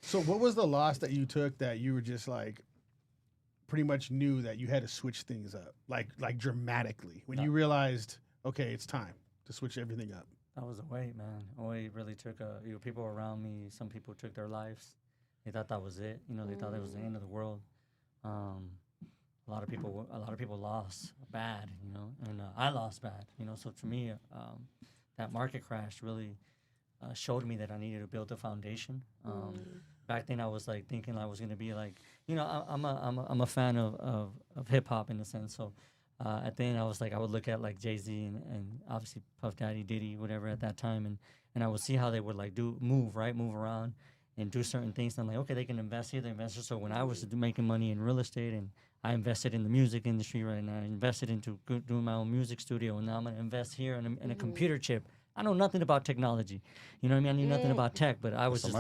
So what was the loss that you took that you were just like pretty much knew that you had to switch things up, like dramatically when you realized, okay, it's time to switch everything up? That was a weight, man. Weight really took people around me. Some people took their lives. They thought that was it. They thought it was the end of the world. A lot of people lost bad, and I lost bad, So to me, that market crash really showed me that I needed to build a foundation. Back then, I was like thinking I was gonna be like, I'm a fan of hip hop in a sense. So at the end, I was like, I would look at like Jay-Z and obviously Puff Daddy, Diddy, whatever at that time, and I would see how they would like move around and do certain things. And I'm like, okay, they can invest here, they invest here. So when I was making money in real estate and I invested in the music industry right now, I invested into doing my own music studio, and now I'm gonna invest here in a computer chip. I know nothing about technology, you know what I mean? I knew nothing about tech, but I was just,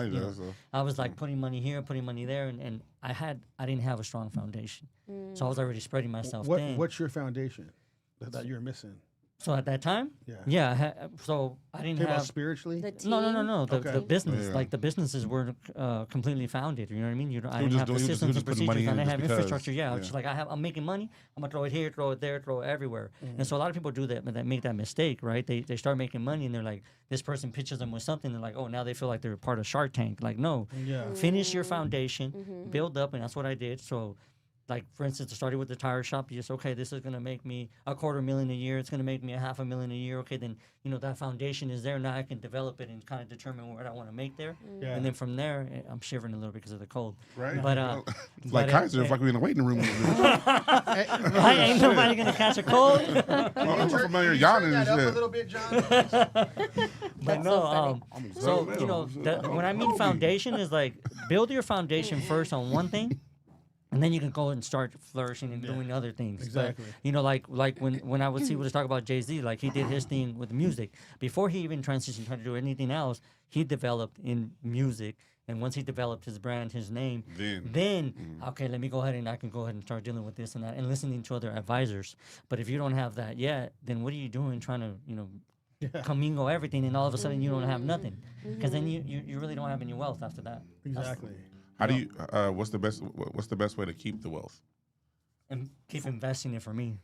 I was like putting money here, putting money there, and I didn't have a strong foundation, so I was already spreading myself thin. What's your foundation that you're missing? So at that time, so I didn't About have spiritually. no. The business, Yeah. like the businesses were completely founded. You know what I mean? I were didn't just have the doing- you systems just and putting money procedures. I in didn't just have because. infrastructure. I'm just like I'm making money. I'm gonna throw it here, throw it there, throw it everywhere. And so a lot of people do that make that mistake, right? They start making money and they're like, this person pitches them with something. They're like, oh, now they feel like they're part of Shark Tank. Like, no, finish your foundation, build up, and that's what I did. So. Like, for instance, I started with the tire shop. You just, okay, this is going to make me $250,000 a year. It's going to make me $500,000 a year. Okay, then, that foundation is there. Now I can develop it and kind of determine what I want to make there. Yeah. And then from there, I'm shivering a little because of the cold. Right. But, It's like Kaiser, it's like we're in the waiting room. ain't nobody going to catch a cold. I'm familiar yawning and That up a shit. little bit, John. But no, so, when I mean foundation is like, build your foundation first on one thing. And then you can go and start flourishing and doing other things. Exactly. But, like when I would see what talk about Jay-Z, like he did his thing with music. Before he even transitioned, tried to do anything else, he developed in music. And once he developed his brand, his name, then okay, let me go ahead and I can go ahead and start dealing with this and that and listening to other advisors. But if you don't have that yet, then what are you doing trying to, commingle everything and all of a sudden you don't have nothing? Because then you really don't have any wealth after that. Exactly. How do you? What's the best way to keep the wealth? And keep investing it for me.